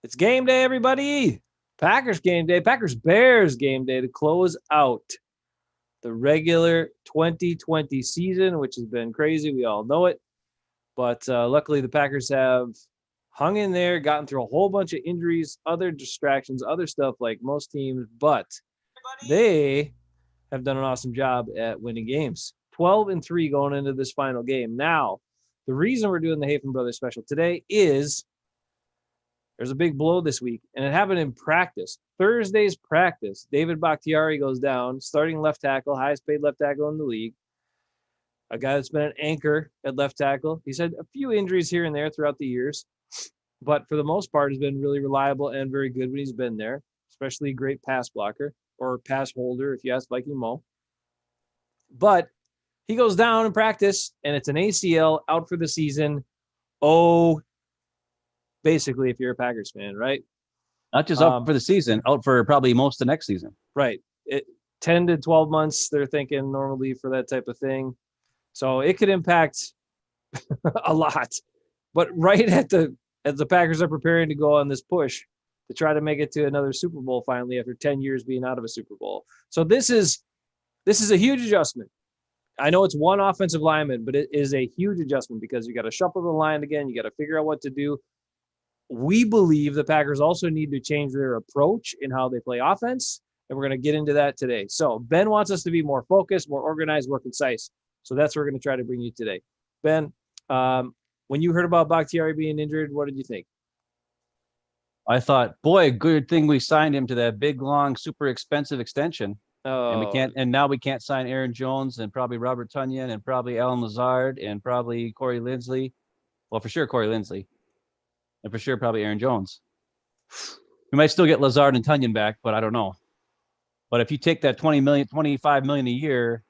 It's game day, everybody. Packers game day, Packers Bears game day to close out the regular 2020 season, which has been crazy. We all know it. But luckily, the Packers have hung in there, gotten through a whole bunch of injuries, other distractions, other stuff like most teams. But they have done an awesome job at winning games. 12-3 going into this final game. Now, the reason we're doing the Hafeman Bros Special today is there's a big blow this week, and it happened in practice. Thursday's practice, David Bakhtiari goes down, starting left tackle, highest paid left tackle in the league. A guy that's been an anchor at left tackle. He's had a few injuries here and there throughout the years, but for the most part has been really reliable and very good when he's been there, especially a great pass blocker or pass holder, if you ask Viking Mo. But he goes down in practice, and it's an ACL, out for the season. Basically, if you're a Packers fan, right? Not just out for the season, out for probably most of the next season. Right. 10 to 12 months, they're thinking normally for that type of thing. So it could impact a lot. But right as the Packers are preparing to go on this push to try to make it to another Super Bowl finally after 10 years being out of a Super Bowl. So this is a huge adjustment. I know it's one offensive lineman, but it is a huge adjustment because you got to shuffle the line again. You got to figure out what to do. We believe the Packers also need to change their approach in how they play offense, and we're going to get into that today. So Ben wants us to be more focused, more organized, more concise. So that's what we're going to try to bring you today. Ben, when you heard about Bakhtiari being injured, what did you think? I thought, boy, good thing we signed him to that big, long, super expensive extension. And now we can't sign Aaron Jones and probably Robert Tonyan and probably Alan Lazard and probably Corey Linsley. Well, for sure, Corey Linsley. And for sure, probably Aaron Jones. We might still get Lazard and Tonyan back, but I don't know. But if you take that $20 million, $25 million a year,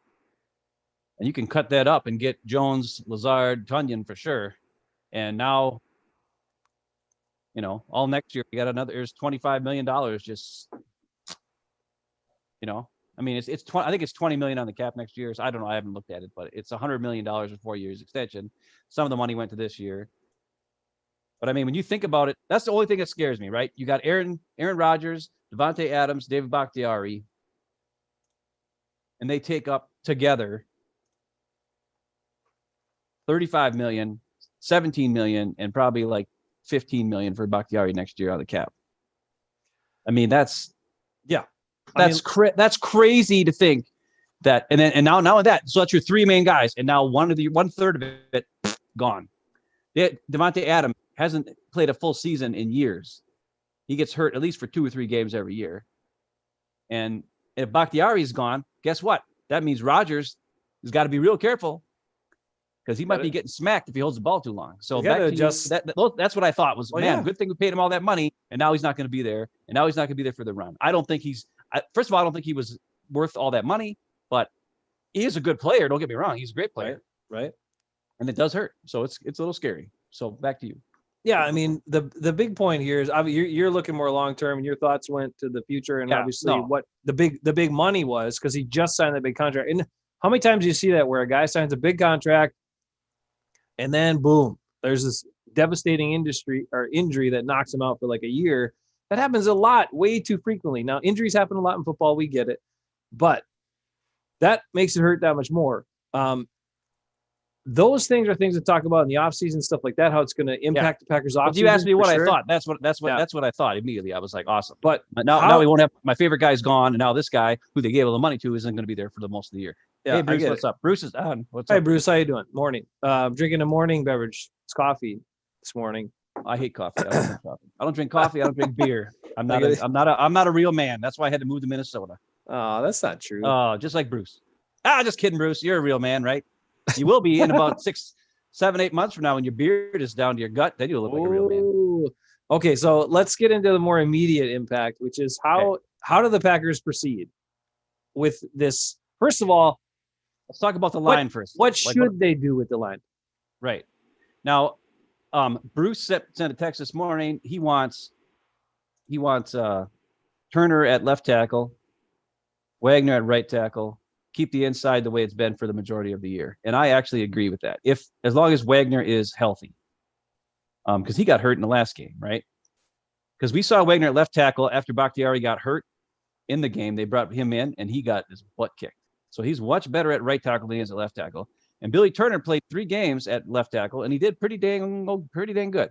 and you can cut that up and get Jones, Lazard, Tonyan for sure. And now, all next year, you got there's $25 million just, I mean, it's I think it's $20 million on the cap next year. So I don't know. I haven't looked at it, but it's $100 million for 4 years extension. Some of the money went to this year. But I mean, when you think about it, that's the only thing that scares me, right? You got Aaron Rodgers, Devontae Adams, David Bakhtiari, and they take up together $35 million, $17 million, and probably like $15 million for Bakhtiari next year on the cap. I mean, that's crazy to think that. And now that, so that's your three main guys, and now one third of it gone. Devontae Adams hasn't played a full season in years. He gets hurt at least for 2 or 3 games every year. And if Bakhtiari's gone, guess what? That means Rodgers has got to be real careful because he might be getting smacked if he holds the ball too long. So that's what I thought was, good thing we paid him all that money, and now he's not going to be there, and now he's not going to be there for the run. I don't think first of all, I don't think he was worth all that money, but he is a good player. Don't get me wrong. He's a great player. Right. And it does hurt. So it's a little scary. So back to you. Yeah, I mean, the big point here is you're looking more long-term, and your thoughts went to the future and what the big money was because he just signed that big contract. And how many times do you see that where a guy signs a big contract and then boom, there's this devastating injury that knocks him out for like a year? That happens a lot, way too frequently. Now, injuries happen a lot in football. We get it. But that makes it hurt that much more. Those things are things to talk about in the offseason, stuff like that, how it's going to impact the Packers offseason. You asked me what I thought. That's what I thought immediately. I was like, awesome. But now we won't have my favorite guy's gone, and now this guy who they gave all the money to isn't going to be there for the most of the year. Yeah, hey, Bruce, what's up? Bruce is on. What's up? Hey, Bruce, how you doing? Morning. Drinking a morning beverage. It's coffee this morning. I hate coffee. I don't drink coffee. I don't drink beer. I'm not a real man. That's why I had to move to Minnesota. Oh, that's not true. Oh, just like Bruce. Just kidding, Bruce. You're a real man, right? You will be in about 6, 7, 8 months from now when your beard is down to your gut. Then you'll look like a real man. Okay, so let's get into the more immediate impact, which is how do the Packers proceed with this? First of all, let's talk about the line first. What should they do with the line? Right. Now, Bruce sent a text this morning. He wants Turner at left tackle, Wagner at right tackle, keep the inside the way it's been for the majority of the year. And I actually agree with that. As long as Wagner is healthy. Because he got hurt in the last game, right? because we saw Wagner at left tackle after Bakhtiari got hurt in the game. They brought him in, and he got his butt kicked. So he's much better at right tackle than he is at left tackle. And Billy Turner played 3 games at left tackle, and he did pretty dang good.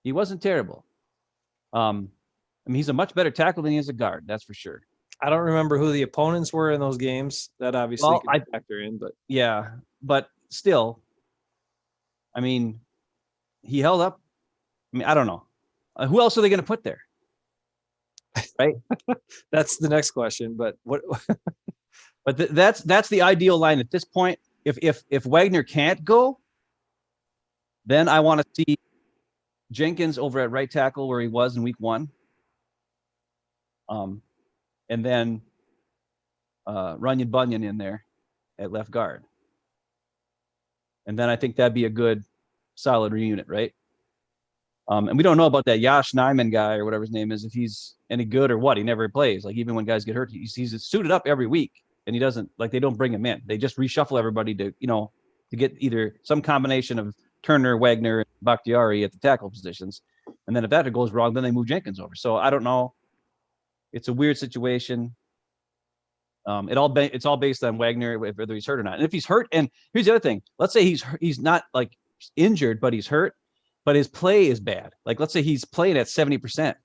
He wasn't terrible. I mean, he's a much better tackle than he is a guard. That's for sure. I don't remember who the opponents were in those games. That obviously can factor in, but yeah, but still, I mean, he held up. I mean, I don't know. Who else are they going to put there? Right. That's the next question. But what? But that's the ideal line at this point. If Wagner can't go, then I want to see Jenkins over at right tackle where he was in week 1. And then Runyon Bunyan in there at left guard. And then I think that'd be a good solid reunit, right? And we don't know about that Yash Nyman guy or whatever his name is, if he's any good or what. He never plays. Like, even when guys get hurt, he's suited up every week, and he doesn't, like, they don't bring him in. They just reshuffle everybody to get either some combination of Turner, Wagner, and Bakhtiari at the tackle positions. And then if that goes wrong, then they move Jenkins over. So I don't know. It's a weird situation. It's all based on Wagner, whether he's hurt or not. And if he's hurt, and here's the other thing, let's say he's not like injured, but he's hurt, but his play is bad. Like, let's say he's playing at 70%.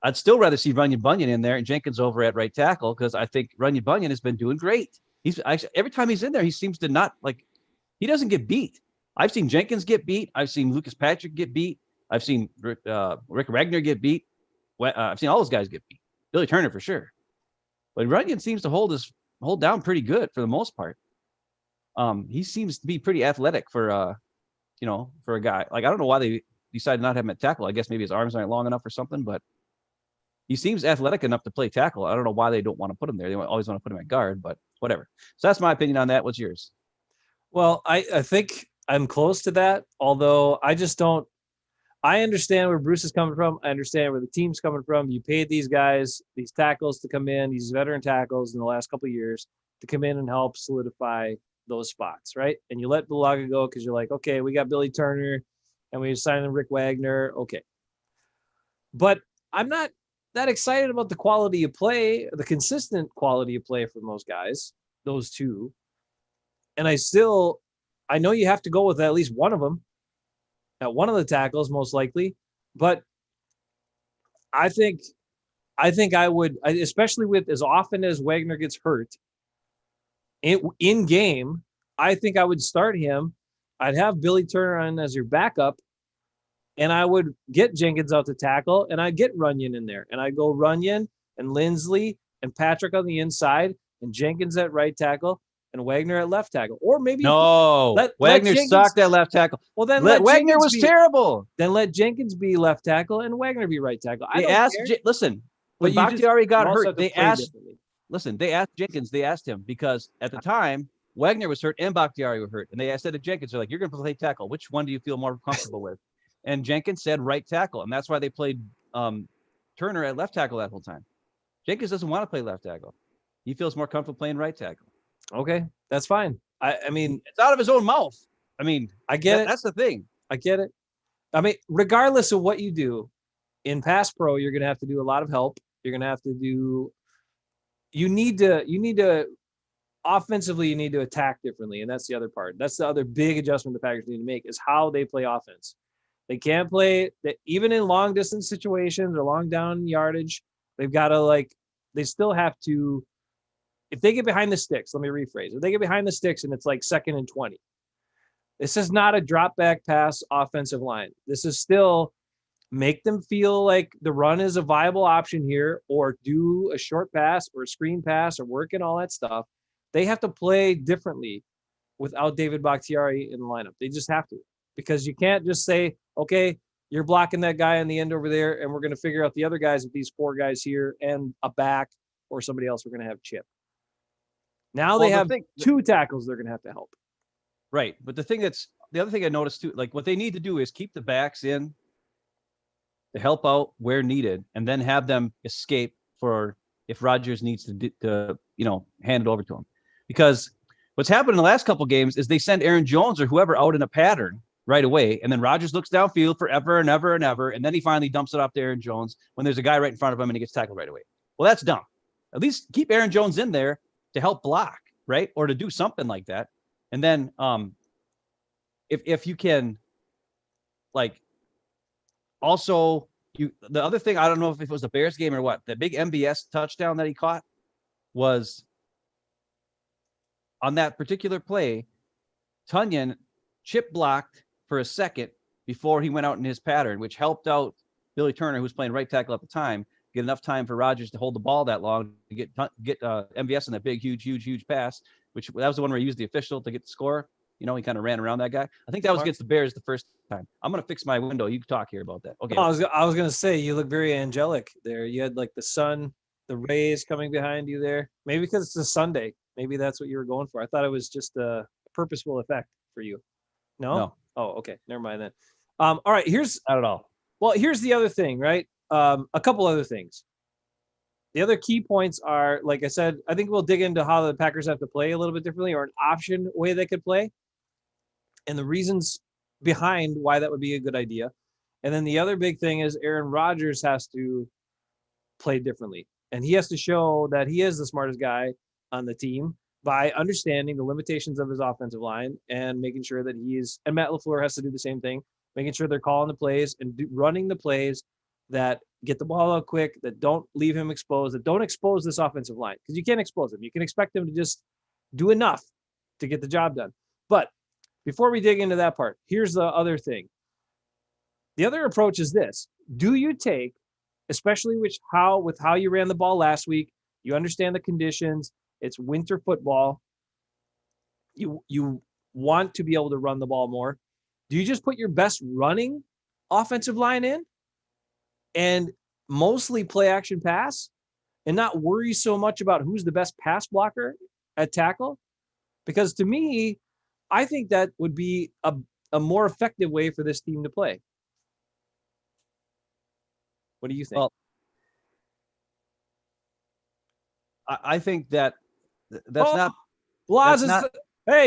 I'd still rather see Runyon Bunyan in there and Jenkins over at right tackle, because I think Runyon Bunyan has been doing great. Every time he's in there, he seems to not, like, he doesn't get beat. I've seen Jenkins get beat. I've seen Lucas Patrick get beat. I've seen Rick Wagner get beat. I've seen all those guys get beat. Billy Turner for sure. But Runyon seems to hold down pretty good for the most part. He seems to be pretty athletic for a guy. Like, I don't know why they decided not to have him at tackle. I guess maybe his arms aren't long enough or something, but he seems athletic enough to play tackle. I don't know why they don't want to put him there. They always want to put him at guard, but whatever. So that's my opinion on that. What's yours? Well, I think I'm close to that, although I just don't. I understand where Bruce is coming from. I understand where the team's coming from. You paid these guys, these tackles to come in, these veteran tackles in the last couple of years to come in and help solidify those spots, right? And you let Bulaga go because you're like, okay, we got Billy Turner and we signed Rick Wagner. Okay. But I'm not that excited about the quality of play, the consistent quality of play from those guys, those two. And I know you have to go with at least one of them at one of the tackles, most likely. But I think I would, especially with as often as Wagner gets hurt in game, I think I would start him. I'd have Billy Turner on as your backup, and I would get Jenkins out to tackle, and I'd get Runyon in there. And I'd go Runyon and Lindsley and Patrick on the inside, and Jenkins at right tackle, and Wagner at left tackle. Or maybe Wagner sucked at left tackle. Well, then Wagner was terrible. Then let Jenkins be left tackle and Wagner be right tackle. Listen, when Bakhtiari got hurt, they asked Jenkins, they asked him, because at the time Wagner was hurt and Bakhtiari were hurt, and they said to Jenkins, they're like, you're going to play tackle. Which one do you feel more comfortable with? And Jenkins said right tackle, and that's why they played Turner at left tackle that whole time. Jenkins doesn't want to play left tackle. He feels more comfortable playing right tackle. Okay, that's fine. I mean, it's out of his own mouth. I mean, I get it. That's the thing. I get it. I mean, regardless of what you do in pass pro, you're going to have to do a lot of help. You're going to have to do. You need to offensively. You need to attack differently, and that's the other part. That's the other big adjustment the Packers need to make, is how they play offense. They can't play that even in long distance situations or long down yardage. They've got to they still have to. If they get behind the sticks, let me rephrase. If they get behind the sticks and it's like 2nd and 20, this is not a drop back pass offensive line. This is still make them feel like the run is a viable option here, or do a short pass or a screen pass or work and all that stuff. They have to play differently without David Bakhtiari in the lineup. They just have to, because you can't just say, okay, you're blocking that guy on the end over there, and we're going to figure out the other guys with these 4 guys here and a back or somebody else we're going to have chip. Now they have 2 tackles they're going to have to help. Right. But the other thing I noticed too, like, what they need to do is keep the backs in to help out where needed, and then have them escape for if Rodgers needs to hand it over to him. Because what's happened in the last couple of games is they send Aaron Jones or whoever out in a pattern, right away. And then Rodgers looks downfield forever and ever and ever. And then he finally dumps it off to Aaron Jones when there's a guy right in front of him and he gets tackled right away. Well, that's dumb. At least keep Aaron Jones in there to help block, right? Or to do something like that. And then if you can, like, also, the other thing, I don't know if it was the Bears game or what, that big MBS touchdown that he caught was on that particular play, Tunyon chip blocked for a second before he went out in his pattern, which helped out Billy Turner, who was playing right tackle at the time, get enough time for Rodgers to hold the ball that long to get MVS in that big, huge pass, which that was the one where he used the official to get the score. You know, he kind of ran around that guy. I think that was against the Bears the first time. I'm going to fix my window. You can talk here about that. Okay. I was going to say, you look very angelic there. You had like the sun, the rays coming behind you there. Maybe because it's a Sunday. Maybe that's what you were going for. I thought it was just a purposeful effect for you. No? Oh, okay. Never mind then. All right. Not at all. Well, here's the other thing, right? A couple other things. The other key points are, like I said, I think we'll dig into how the Packers have to play a little bit differently, or an option way they could play, and the reasons behind why that would be a good idea. And then the other big thing is Aaron Rodgers has to play differently. And he has to show that he is the smartest guy on the team by understanding the limitations of his offensive line and making sure that and Matt LaFleur has to do the same thing, making sure they're calling the plays and running the plays that get the ball out quick, that don't leave him exposed, that don't expose this offensive line. Because you can't expose him. You can expect him to just do enough to get the job done. But before we dig into that part, here's the other thing. The other approach is this. Do you take, especially with how you ran the ball last week, you understand the conditions, it's winter football, you want to be able to run the ball more. Do you just put your best running offensive line in and mostly play action pass and not worry so much about who's the best pass blocker at tackle? Because to me, I think that would be a more effective way for this team to play. What do you think? Well, I think that's not. Blas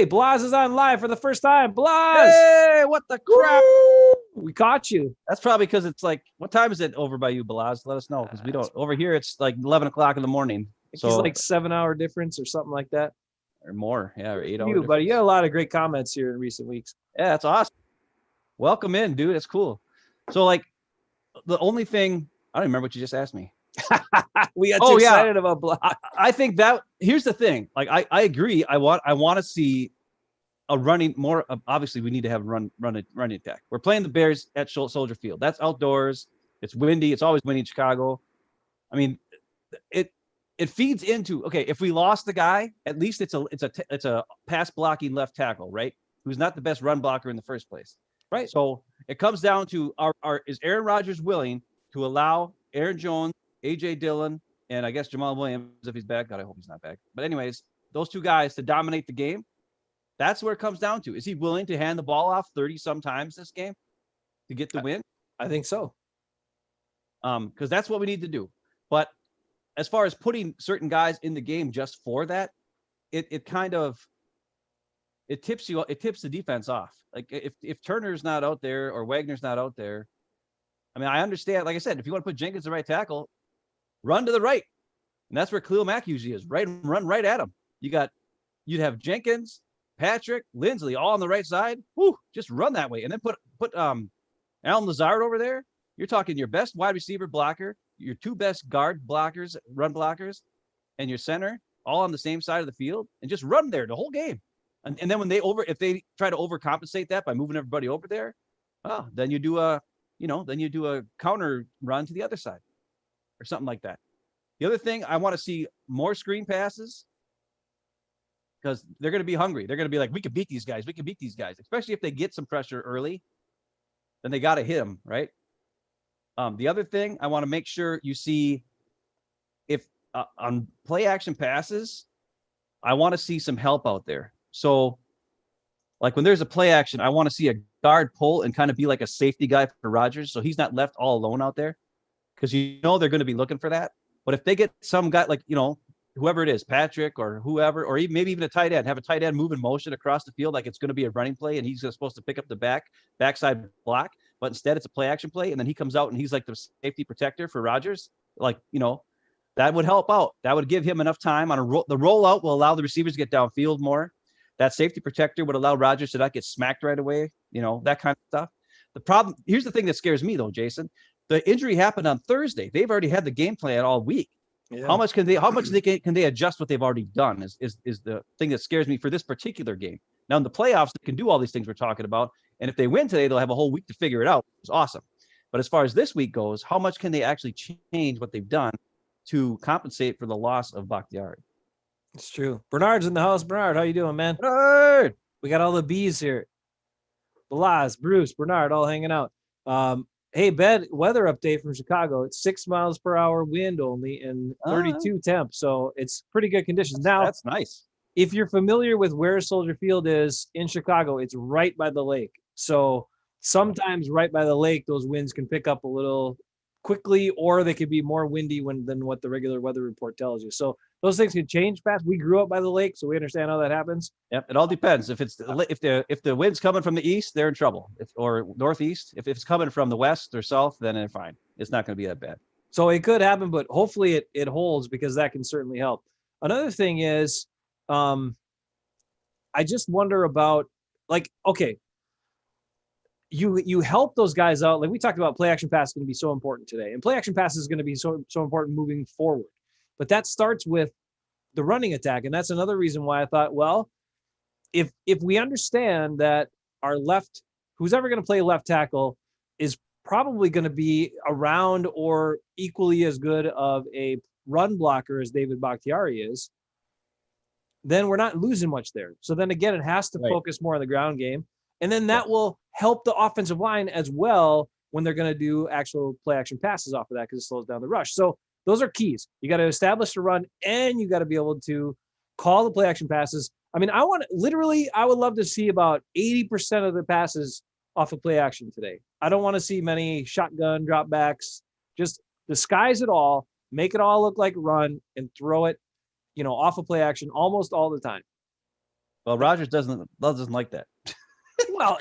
Blas is on live for the first time. Blas! Hey, what the crap? Woo! We caught you. That's probably because it's like, what time is it over by you, Blas? Let us know, because we don't. Over here, it's like 11 o'clock in the morning. So it's like 7-hour difference or something like that. Or more, yeah, or 8 hours. Buddy, you had a lot of great comments here in recent weeks. Yeah, that's awesome. Welcome in, dude. That's cool. So, like, the only thing, I don't remember what you just asked me. We got too excited about Blas. I think that here's the thing. Like, I agree. I want to see a running more. Obviously, we need to have running attack. We're playing the Bears at Soldier Field. That's outdoors. It's windy. It's always windy in Chicago. I mean, it feeds into, okay, if we lost the guy, at least it's a pass blocking left tackle, right? Who's not the best run blocker in the first place. Right. So it comes down to is Aaron Rodgers willing to allow Aaron Jones, AJ Dillon, and I guess Jamal Williams, if he's back. God, I hope he's not back. But anyways, those two guys to dominate the game. That's where it comes down to. Is he willing to hand the ball off 30 sometimes this game to get the win? I think so. Because that's what we need to do. But as far as putting certain guys in the game just for that, it tips the defense off. Like if Turner's not out there or Wagner's not out there, I mean, I understand. Like I said, if you want to put Jenkins the right tackle, run to the right, and that's where Khalil Mack usually is. Run right at him. You'd have Jenkins, Patrick, Lindsley all on the right side. Whoo, just run that way, and then put Alan Lazard over there. You're talking your best wide receiver blocker, your two best guard blockers, run blockers, and your center all on the same side of the field, and just run there the whole game. And then if they try to overcompensate that by moving everybody over there, then you do a counter run to the other side or something like that. The other thing, I want to see more screen passes because they're going to be hungry. They're going to be like, we can beat these guys. We can beat these guys, especially if they get some pressure early. Then they got to hit them, right? The other thing, I want to make sure you see if on play action passes, I want to see some help out there. So, like when there's a play action, I want to see a guard pull and kind of be like a safety guy for Rodgers, so he's not left all alone out there, because they're going to be looking for that. But if they get some guy like whoever it is, Patrick or whoever, or maybe even a tight end, have a tight end move in motion across the field like it's going to be a running play, and he's supposed to pick up the backside block, but instead it's a play action play, and then he comes out and he's like the safety protector for Rodgers. Like, that would help out. That would give him enough time on the rollout will allow the receivers to get downfield more. That safety protector would allow Rodgers to not get smacked right away, that kind of stuff. The problem, here's the thing that scares me though, Jason. The injury happened on Thursday. They've already had the game plan all week. Yeah. How much can they adjust what they've already done is the thing that scares me for this particular game. Now in the playoffs, they can do all these things we're talking about. And if they win today, they'll have a whole week to figure it out. It's awesome. But as far as this week goes, how much can they actually change what they've done to compensate for the loss of Bakhtiari? It's true. Bernard's in the house. Bernard, how you doing, man? Bernard! We got all the bees here. Balaz, Bruce, Bernard, all hanging out. Hey, Ben, weather update from Chicago. It's 6 miles per hour wind only and 32 temp. So it's pretty good conditions. Now, that's nice. If you're familiar with where Soldier Field is in Chicago, it's right by the lake. So sometimes right by the lake, those winds can pick up a little quickly, or they could be more windy than what the regular weather report tells you. So those things can change fast. We grew up by the lake, so we understand how that happens. Yep, it all depends. If the wind's coming from the east, they're in trouble. Or northeast. If it's coming from the west or south, then they're fine. It's not going to be that bad. So it could happen, but hopefully it holds, because that can certainly help. Another thing is, I just wonder about, like, okay, you help those guys out. Like we talked about, play action pass is going to be so important today, and play action pass is going to be so important moving forward. But that starts with the running attack, and that's another reason why I thought, well, if we understand that our who's ever going to play left tackle is probably going to be around or equally as good of a run blocker as David Bakhtiari is, then we're not losing much there. So then again, it has to focus more on the ground game. And then that will help the offensive line as well when they're going to do actual play action passes off of that, because it slows down the rush. So those are keys. You got to establish the run, and you got to be able to call the play action passes. I mean, I would love to see about 80% of the passes off of play action today. I don't want to see many shotgun dropbacks. Just disguise it all, make it all look like run, and throw it, off of play action almost all the time. Well, Rodgers doesn't like that. Well,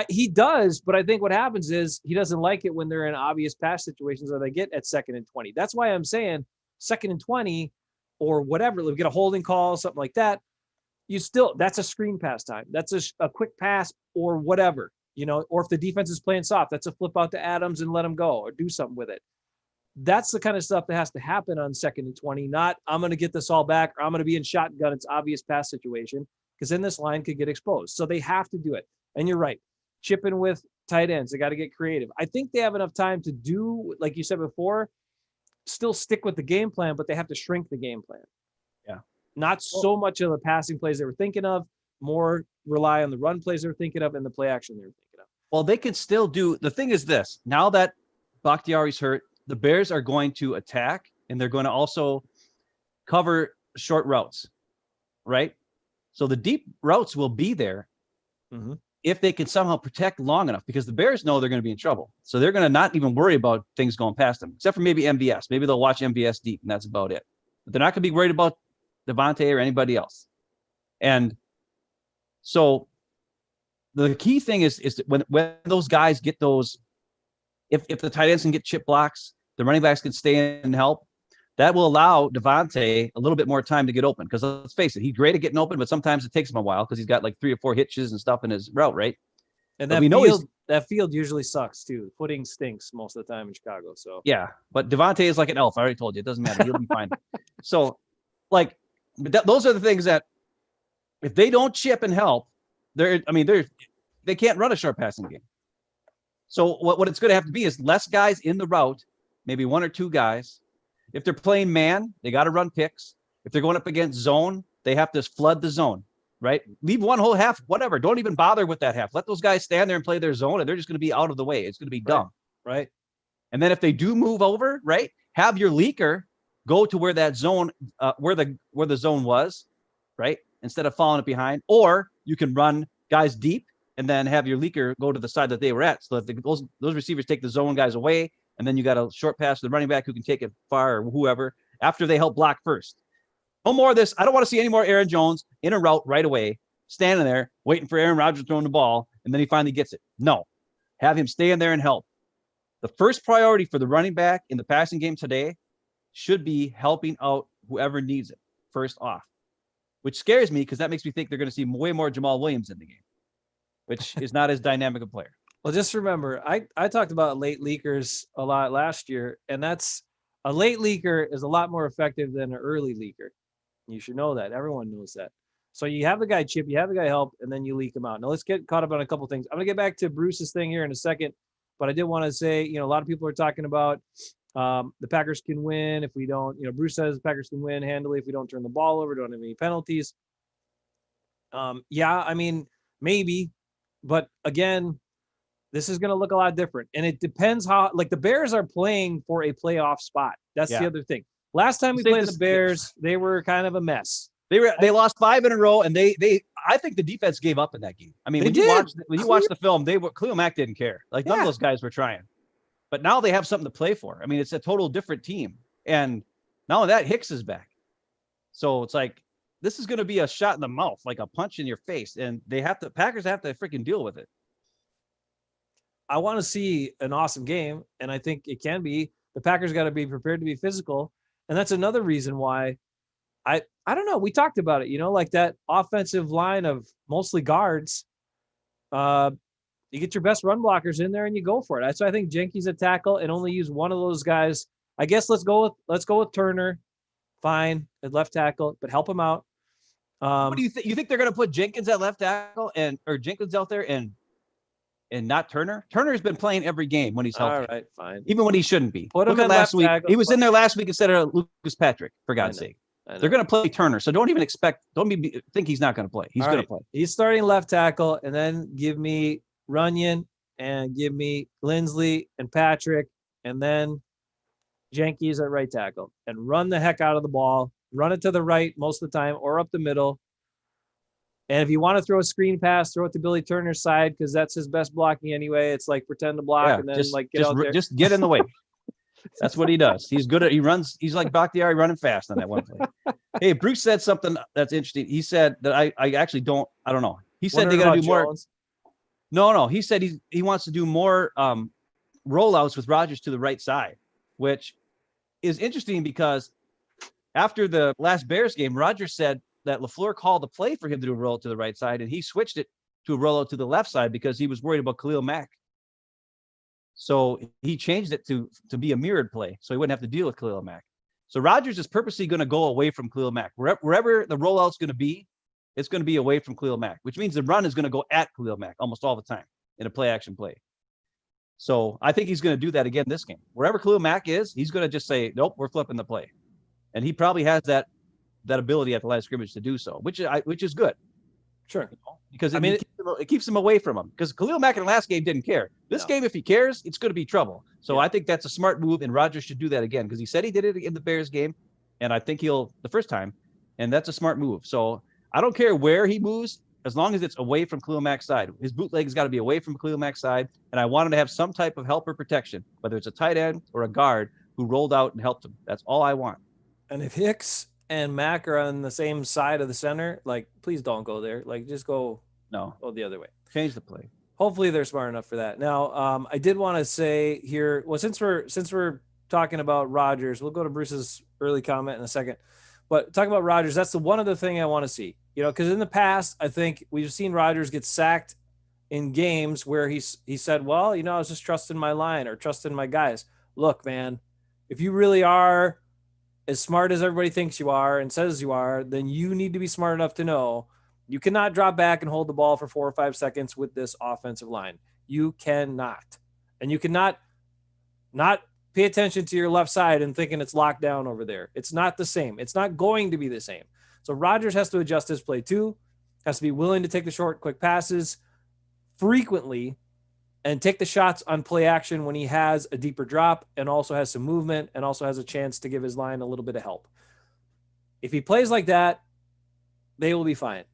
he does, but I think what happens is he doesn't like it when they're in obvious pass situations or they get at 2nd and 20. That's why I'm saying 2nd and 20 or whatever. We get a holding call, something like that. That's a screen pass time. That's a quick pass or whatever, or if the defense is playing soft, that's a flip out to Adams and let him go or do something with it. That's the kind of stuff that has to happen on 2nd and 20, not I'm going to get this all back or I'm going to be in shotgun. It's obvious pass situation, because then this line could get exposed. So they have to do it. And you're right. Chipping with tight ends. They got to get creative. I think they have enough time to do, like you said before, still stick with the game plan, but they have to shrink the game plan. Yeah. Not so much of the passing plays they were thinking of, more rely on the run plays they were thinking of and the play action they were thinking of. Well, they can still do, the thing is this, now that Bakhtiari's hurt, the Bears are going to attack, and they're going to also cover short routes, right? So the deep routes will be there if they can somehow protect long enough, because the Bears know they're going to be in trouble. So they're going to not even worry about things going past them, except for maybe MBS. Maybe they'll watch MBS deep, and that's about it. But they're not going to be worried about Devontae or anybody else. And so the key thing is that when those guys get those, if the tight ends can get chip blocks, the running backs can stay in and help. That will allow Devontae a little bit more time to get open, because let's face it, he's great at getting open, but sometimes it takes him a while because he's got like 3 or 4 hitches and stuff in his route, right? And that field usually sucks too. Footing stinks most of the time in Chicago. So yeah, but Devontae is like an elf. I already told you, it doesn't matter. He'll be fine. So, like, those are the things that if they don't chip and help, they can't run a short passing game. So what it's going to have to be is less guys in the route, maybe 1 or 2 guys. If they're playing man, they got to run picks. If they're going up against zone, they have to flood the zone, right? Leave one whole half, whatever. Don't even bother with that half. Let those guys stand there and play their zone, and they're just going to be out of the way. It's going to be dumb, right? And then if they do move over, right, have your leaker go to where that zone, where the zone was, right, instead of following it behind. Or you can run guys deep and then have your leaker go to the side that they were at. So that those receivers take the zone guys away, and then you got a short pass to the running back who can take it far or whoever, after they help block first. No more of this. I don't want to see any more Aaron Jones in a route right away, standing there waiting for Aaron Rodgers throwing the ball, and then he finally gets it. No, have him stay in there and help. The first priority for the running back in the passing game today should be helping out whoever needs it first off, which scares me because that makes me think they're going to see way more Jamal Williams in the game, which is not as dynamic a player. Well, just remember, I talked about late leakers a lot last year, and that's a late leaker is a lot more effective than an early leaker. You should know that. Everyone knows that. So you have the guy chip, you have the guy help, and then you leak him out. Now let's get caught up on a couple things. I'm gonna get back to Bruce's thing here in a second, but I did want to say, a lot of people are talking about the Packers can win if we don't. Bruce says the Packers can win handily if we don't turn the ball over, don't have any penalties. Yeah, I mean maybe, but again, this is going to look a lot different, and it depends how. Like the Bears are playing for a playoff spot. That's the other thing. Last time we played the Bears, they were kind of a mess. They lost 5 in a row, and I think the defense gave up in that game. I mean, when you watch the film, Khalil Mack didn't care. Like none of those guys were trying. But now they have something to play for. I mean, it's a total different team, and now that Hicks is back, so it's like this is going to be a shot in the mouth, like a punch in your face, and Packers have to freaking deal with it. I want to see an awesome game, and I think it can be. The Packers got to be prepared to be physical, and that's another reason why I don't know. We talked about it, like that offensive line of mostly guards. You get your best run blockers in there and you go for it. That's why I think Jenkins at tackle and only use one of those guys. I guess let's go with Turner. Fine at left tackle, but help him out. What do you think? You think they're going to put Jenkins at left tackle or Jenkins out there and not Turner? Turner's been playing every game when he's healthy. All right, fine. Even when he shouldn't be. Put him at last week. Tackle. He was in there last week instead of Lucas Patrick, for God's sake. They're going to play Turner, so don't think he's not going to play. He's going to play. He's starting left tackle, and then give me Runyon and give me Lindsley and Patrick, and then Jenkins at right tackle, and run the heck out of the ball. Run it to the right most of the time or up the middle. And if you want to throw a screen pass, throw it to Billy Turner's side because that's his best blocking anyway. It's like pretend to block and then get out there. Just get in the way. That's what he does. He's good at he runs. He's like Bakhtiari running fast on that one play. Hey, Bruce said something that's interesting. He said that I actually don't know. He said they got to do more. No. He said he wants to do more rollouts with Rodgers to the right side, which is interesting because after the last Bears game, Rodgers said that LaFleur called the play for him to do a rollout to the right side, and he switched it to a rollout to the left side because he was worried about Khalil Mack. So he changed it to be a mirrored play, so he wouldn't have to deal with Khalil Mack. So Rodgers is purposely going to go away from Khalil Mack. Wherever the rollout's going to be, it's going to be away from Khalil Mack, which means the run is going to go at Khalil Mack almost all the time in a play-action play. So I think he's going to do that again this game. Wherever Khalil Mack is, he's going to just say, nope, we're flipping the play. And he probably has that ability at the line of scrimmage to do so, which is good. Sure. Because it keeps him away from him. Because Khalil Mack in the last game didn't care. This game, if he cares, it's going to be trouble. So I think that's a smart move, and Rodgers should do that again because he said he did it in the Bears game, and I think he'll the first time, and that's a smart move. So I don't care where he moves as long as it's away from Khalil Mack's side. His bootleg has got to be away from Khalil Mack's side, and I want him to have some type of help or protection, whether it's a tight end or a guard who rolled out and helped him. That's all I want. And if Hicks and Mack are on the same side of the center, like, please don't go there. Like, just go the other way. Change the play. Hopefully they're smart enough for that. Now, I did want to say here, well, since we're talking about Rodgers, we'll go to Bruce's early comment in a second. But talking about Rodgers, that's the one other thing I want to see. Because in the past, I think we've seen Rodgers get sacked in games where he said, well, I was just trusting my line or trusting my guys. Look, man, if you really are as smart as everybody thinks you are and says you are, then you need to be smart enough to know you cannot drop back and hold the ball for 4 or 5 seconds with this offensive line. You cannot. And you cannot not pay attention to your left side and thinking it's locked down over there. It's not the same. It's not going to be the same. So Rodgers has to adjust his play too, has to be willing to take the short, quick passes frequently and take the shots on play action when he has a deeper drop and also has some movement and also has a chance to give his line a little bit of help. If he plays like that, they will be fine.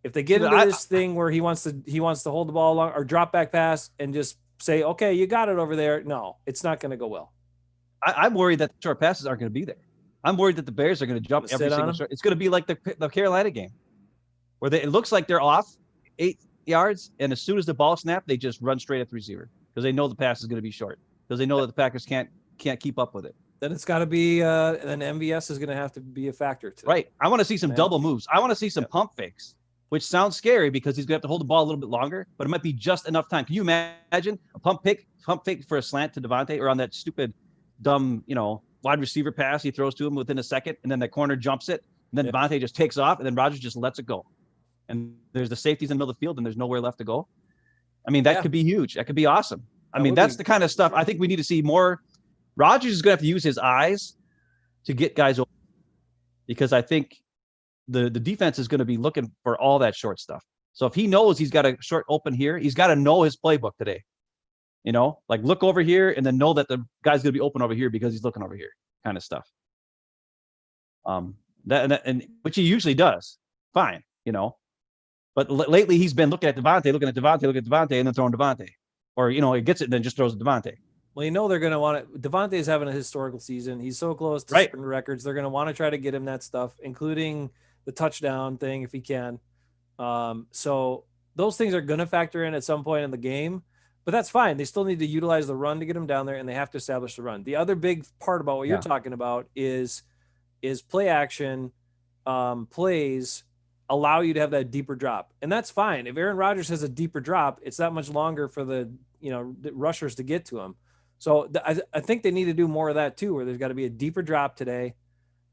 If they get into this thing where he wants to hold the ball long or drop back pass and just say, okay, you got it over there. No, it's not going to go well. I'm worried that the short passes aren't going to be there. I'm worried that the Bears are going to jump every single shot. It's going to be like the Carolina game, where it looks like they're off 8 yards, and as soon as the ball snapped, they just run straight at the receiver because they know the pass is going to be short because they know that the Packers can't keep up with it. Then it's got to be an MVS is going to have to be a factor too. Right. I want to see some double moves. I want to see some pump fakes, which sounds scary because he's going to have to hold the ball a little bit longer, but it might be just enough time. Can you imagine a pump fake for a slant to Devontae or on that stupid, dumb, wide receiver pass he throws to him within a second, and then the corner jumps it, and then Devontae just takes off, and then Rodgers just lets it go. And there's the safeties in the middle of the field, and there's nowhere left to go. I mean, that could be huge. That could be awesome. I mean, that's the kind of stuff I think we need to see more. Rodgers is going to have to use his eyes to get guys open because I think the defense is going to be looking for all that short stuff. So if he knows he's got a short open here, he's got to know his playbook today. Like look over here and then know that the guy's going to be open over here because he's looking over here, kind of stuff. And which he usually does. Fine, But lately he's been looking at Devontae, and then throwing Devontae. Or, he gets it and then just throws it Devontae. Well, they're going to want it. Devontae's having a historical season. He's so close to certain records. They're going to want to try to get him that stuff, including the touchdown thing if he can. So those things are going to factor in at some point in the game, but that's fine. They still need to utilize the run to get him down there, and they have to establish the run. The other big part about what you're talking about is play action plays allow you to have that deeper drop. And that's fine. If Aaron Rodgers has a deeper drop, it's that much longer for the rushers to get to him. So I think they need to do more of that too, where there's got to be a deeper drop today.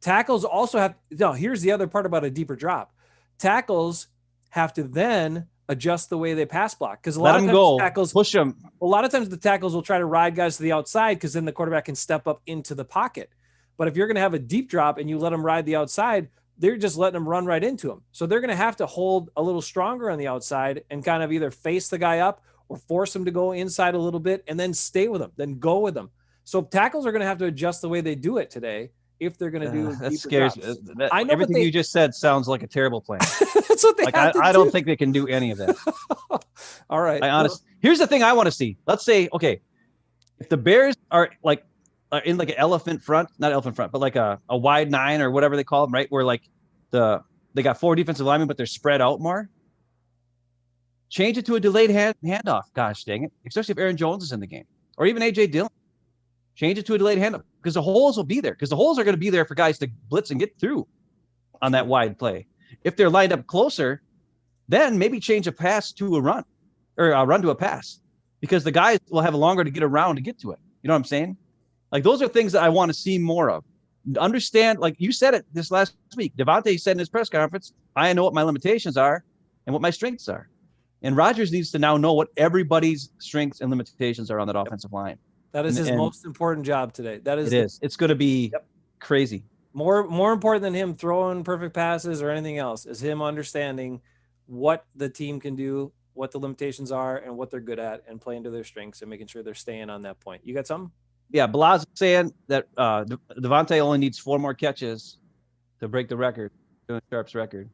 Tackles also have, here's the other part about a deeper drop. Tackles have to then adjust the way they pass block. Because a lot of times tackles push them. A lot of times the tackles will try to ride guys to the outside because then the quarterback can step up into the pocket. But if you're going to have a deep drop and you let them ride the outside, they're just letting them run right into them. So they're going to have to hold a little stronger on the outside and kind of either face the guy up or force him to go inside a little bit and then stay with them, then go with them. So tackles are going to have to adjust the way they do it today if they're going to do that scares me. I know everything you just said sounds like a terrible plan. That's what they have to do. I don't think they can do any of that. All right. Here's the thing I want to see. Let's say, okay, if the Bears are in like an elephant front, not elephant front, but like a wide 9 or whatever they call them, right? Where like they got 4 defensive linemen, but they're spread out more. Change it to a delayed handoff. Gosh dang it. Especially if Aaron Jones is in the game or even A.J. Dillon. Change it to a delayed handoff because the holes will be there because the holes are going to be there for guys to blitz and get through on that wide play. If they're lined up closer, then maybe change a pass to a run or a run to a pass because the guys will have longer to get around to get to it. You know what I'm saying? Like those are things that I want to see more of. Understand, like you said it this last week, Devontae said in his press conference, I know what my limitations are and what my strengths are. And Rodgers needs to now know what everybody's strengths and limitations are on that offensive line. That is his most important job today. That is. It is. It's going to be crazy. More important than him throwing perfect passes or anything else is him understanding what the team can do, what the limitations are, and what they're good at, and playing to their strengths and making sure they're staying on that point. You got something? Yeah, Balazs saying that Devontae only needs 4 more catches to break the record, Sharp's record.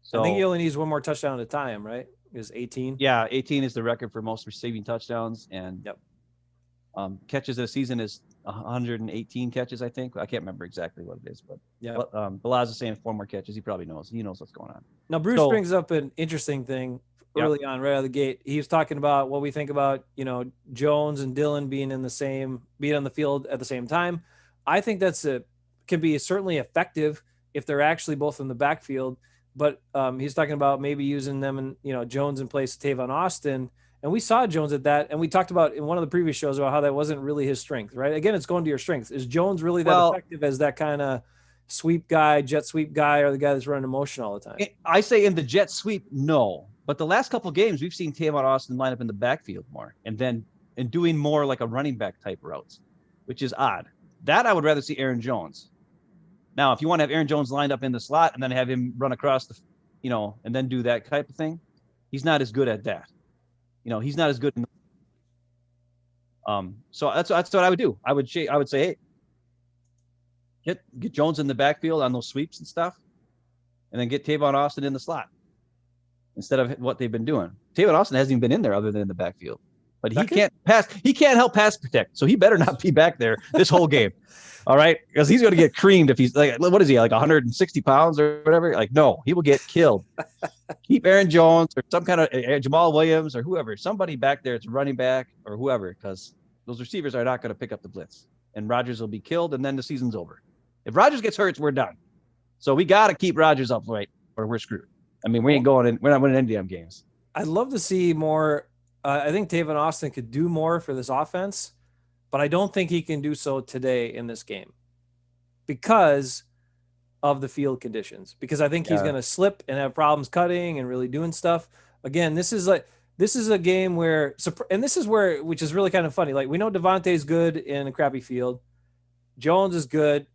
So I think he only needs 1 more touchdown at a time, right? Is 18? Yeah, 18 is the record for most receiving touchdowns, and catches of the season is 118 catches, I think. I can't remember exactly what it is, but Balazs is saying 4 more catches. He probably knows. He knows what's going on. Now, Bruce brings up an interesting thing early on, right out of the gate. He was talking about what we think about, Jones and Dillon being on the field at the same time. I think can be certainly effective if they're actually both in the backfield. But he's talking about maybe using them and, Jones in place of Tavon Austin. And we saw Jones at that. And we talked about in one of the previous shows about how that wasn't really his strength, right? Again, it's going to your strengths. Is Jones really that effective as that kind of sweep guy, jet sweep guy, or the guy that's running motion all the time? I say in the jet sweep, no. But the last couple of games, we've seen Tavon Austin line up in the backfield more and doing more like a running back type routes, which is odd. That I would rather see Aaron Jones. Now, if you want to have Aaron Jones lined up in the slot and then have him run across and then do that type of thing, he's not as good at that. He's not as good. So that's what I would do. I would say, hey, get Jones in the backfield on those sweeps and stuff, and then get Tavon Austin in the slot instead of what they've been doing. Tavon Austin hasn't even been in there other than in the backfield. but he can't pass. He can't help pass protect. So he better not be back there this whole game. All right. Because he's going to get creamed if he's like, what is he, like 160 pounds or whatever? Like, no, he will get killed. Keep Aaron Jones or some kind of Jamal Williams or whoever, somebody back there, it's running back or whoever, because those receivers are not going to pick up the blitz. And Rodgers will be killed, and then the season's over. If Rodgers gets hurt, we're done. So we got to keep Rodgers upright or we're screwed. I mean, we're not winning any damn games. I'd love to see more. I think Tavon Austin could do more for this offense, but I don't think he can do so today in this game because of the field conditions. Because I think he's going to slip and have problems cutting and really doing stuff. Again, this is a game where, and this is where, which is really kind of funny. Like, we know Devontae's good in a crappy field. Jones is good.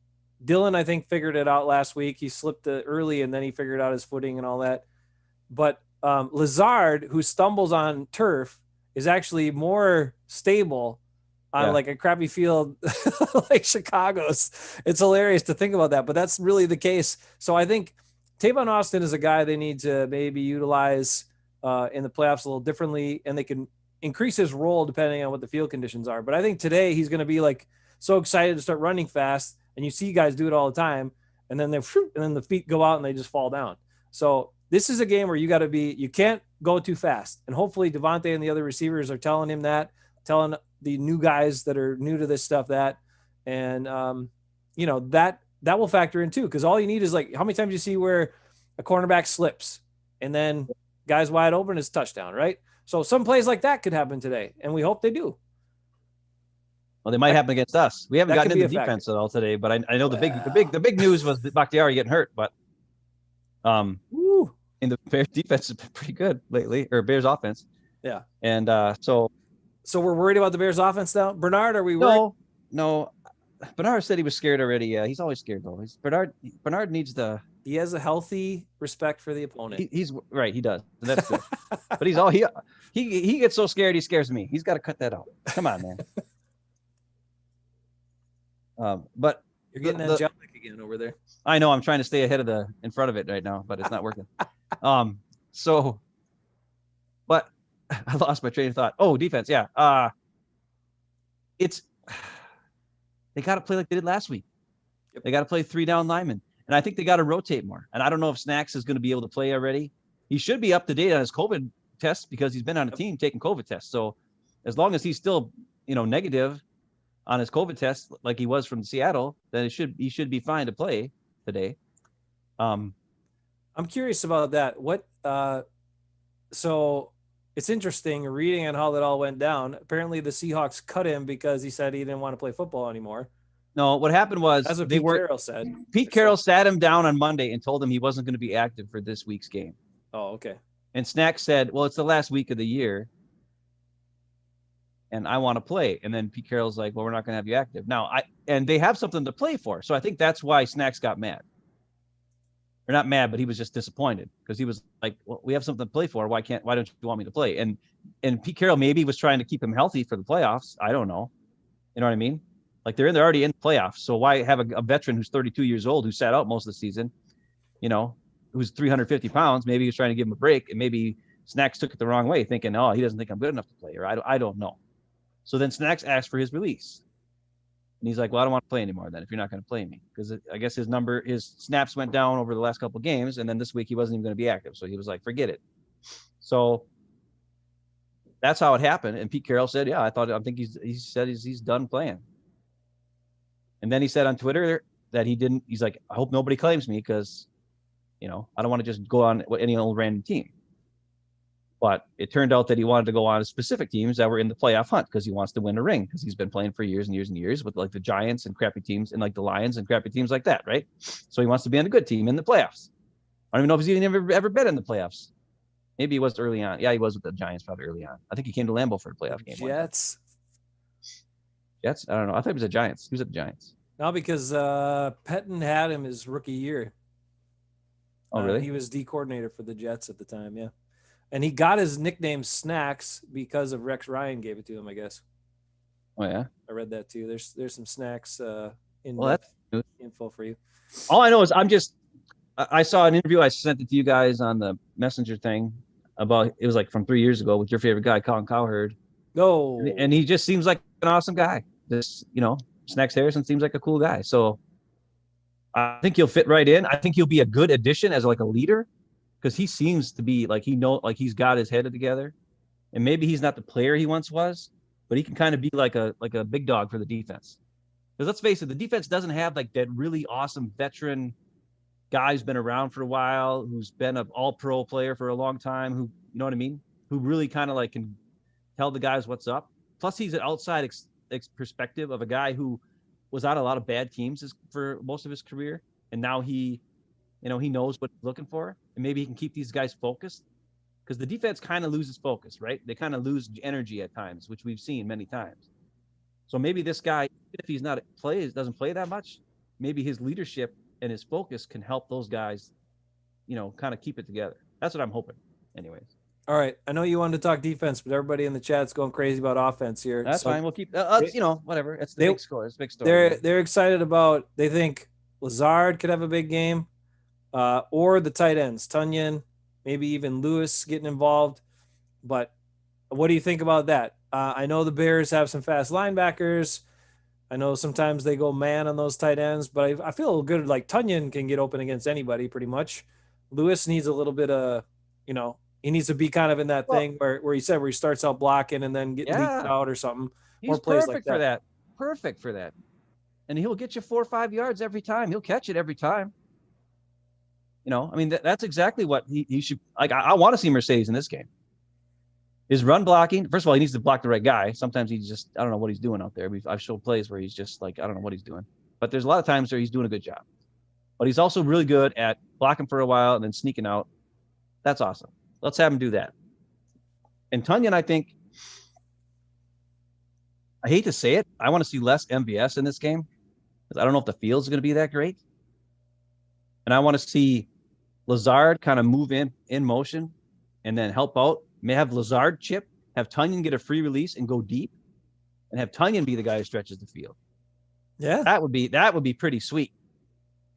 Dylan, I think, figured it out last week. He slipped early and then he figured out his footing and all that. But Lazard, who stumbles on turf, is actually more stable on like a crappy field like Chicago's. It's hilarious to think about that, but that's really the case. So I think Tavon Austin is a guy they need to maybe utilize in the playoffs a little differently, and they can increase his role depending on what the field conditions are. But I think today he's going to be like so excited to start running fast, and you see guys do it all the time, and then the feet go out and they just fall down. So this is a game where you can't go too fast. And hopefully Devontae and the other receivers are telling him that, telling the new guys that are new to this stuff that, and that will factor in too. Cause all you need is, like, how many times you see where a cornerback slips and then guys wide open, is touchdown, right? So some plays like that could happen today, and we hope they do. Well, they might happen against us. We haven't gotten into defense at all today, but I know the big news was Bakhtiari getting hurt, but in the Bears defense has been pretty good lately, or Bears offense. Yeah. And so we're worried about the Bears offense now. Bernard, are we worried? No. Bernard said he was scared already. Yeah, he's always scared though. Bernard needs he has a healthy respect for the opponent. He's right. He does. And that's good. But he gets so scared he scares me. He's got to cut that out. Come on, man. But you're getting angelic again over there. I know. I'm trying to stay ahead of in front of it right now, but it's not working. But I lost my train of thought. Oh, defense. Yeah. They got to play like they did last week. Yep. They got to play 3 down linemen. And I think they got to rotate more. And I don't know if Snacks is going to be able to play already. He should be up to date on his COVID test because he's been on a team taking COVID tests. So as long as he's still, negative on his COVID test, like he was from Seattle, then he should be fine to play today. I'm curious about that. So it's interesting reading on how that all went down. Apparently the Seahawks cut him because he said he didn't want to play football anymore. No, what happened was that's what Pete Carroll said. Pete Carroll sat him down on Monday and told him he wasn't going to be active for this week's game. Oh, okay. And Snack said, well, it's the last week of the year and I want to play. And then Pete Carroll's like, well, we're not going to have you active. Now, and they have something to play for. So I think that's why Snacks got mad. Or not mad, but he was just disappointed because he was like, well, we have something to play for. Why don't you want me to play? And Pete Carroll maybe was trying to keep him healthy for the playoffs. I don't know. You know what I mean? Like they're already in the playoffs. So why have a veteran who's 32 years old who sat out most of the season, who's 350 pounds? Maybe he was trying to give him a break, and maybe Snacks took it the wrong way, thinking, oh, he doesn't think I'm good enough to play, or I don't know. So then Snacks asked for his release. And he's like, well, I don't want to play anymore then if you're not going to play me. Because I guess his snaps went down over the last couple of games, and then this week he wasn't even going to be active. So he was like, forget it. So that's how it happened. And Pete Carroll said, yeah, he's done playing. And then he said on Twitter that he's like, I hope nobody claims me because, I don't want to just go on any old random team. But it turned out that he wanted to go on specific teams that were in the playoff hunt because he wants to win a ring because he's been playing for years and years and years with like the Giants and crappy teams and like the Lions and crappy teams like that, right? So he wants to be on a good team in the playoffs. I don't even know if he's even ever been in the playoffs. Maybe he was early on. Yeah, he was with the Giants probably early on. I think he came to Lambeau for a playoff game. Jets? I don't know. I thought he was at Giants. He was at the Giants. No, because Pettin had him his rookie year. Oh, really? He was D coordinator for the Jets at the time, yeah. And he got his nickname Snacks because of Rex Ryan gave it to him, I guess. Oh, yeah? I read that, too. There's some Snacks info for you. All I know is I saw an interview. I sent it to you guys on the Messenger thing it was like from 3 years ago with your favorite guy, Colin Cowherd. And he was No. And he just seems like an awesome guy. This, Snacks Harrison seems like a cool guy. So I think he'll fit right in. I think he'll be a good addition as like a leader because he seems to be like he's got his head together. And maybe he's not the player he once was, but he can kind of be like a big dog for the defense. Because let's face it, the defense doesn't have like that really awesome veteran guy who's been around for a while, who's been an all-pro player for a long time, who, you know what I mean? Who really kind of like can tell the guys what's up. Plus, he's an outside perspective of a guy who was on a lot of bad teams for most of his career. And now he knows what he's looking for. And maybe he can keep these guys focused. Because the defense kind of loses focus, right? They kind of lose energy at times, which we've seen many times. So maybe this guy, if he's doesn't play that much, maybe his leadership and his focus can help those guys, kind of keep it together. That's what I'm hoping. Anyways. All right. I know you wanted to talk defense, but everybody in the chat's going crazy about offense here. That's fine. We'll keep, whatever. It's the big score. It's a big story. They're excited about, they think Lazard could have a big game, or the tight ends, Tunyon, maybe even Lewis getting involved. But what do you think about that? I know the Bears have some fast linebackers. I know sometimes they go man on those tight ends, but I feel good. Like Tunyon can get open against anybody pretty much. Lewis needs a little bit of, he needs to be kind of in that thing where he starts out blocking and then get leaked out or something. He's perfect for that. Perfect for that. And he'll get you 4 or 5 yards every time. He'll catch it every time. That's exactly what he should like. I want to see Mercedes in this game. His run blocking, first of all, he needs to block the right guy. Sometimes I don't know what he's doing out there. I've showed plays where he's just like, I don't know what he's doing. But there's a lot of times where he's doing a good job. But he's also really good at blocking for a while and then sneaking out. That's awesome. Let's have him do that. And Tunyon, I think, I hate to say it, I want to see less MVS in this game because I don't know if the field's going to be that great. And I want to see Lazard kind of move in motion and then help out. May have Lazard chip, have Tunyon get a free release and go deep, and have Tunyon be the guy who stretches the field. Yeah, that would be pretty sweet.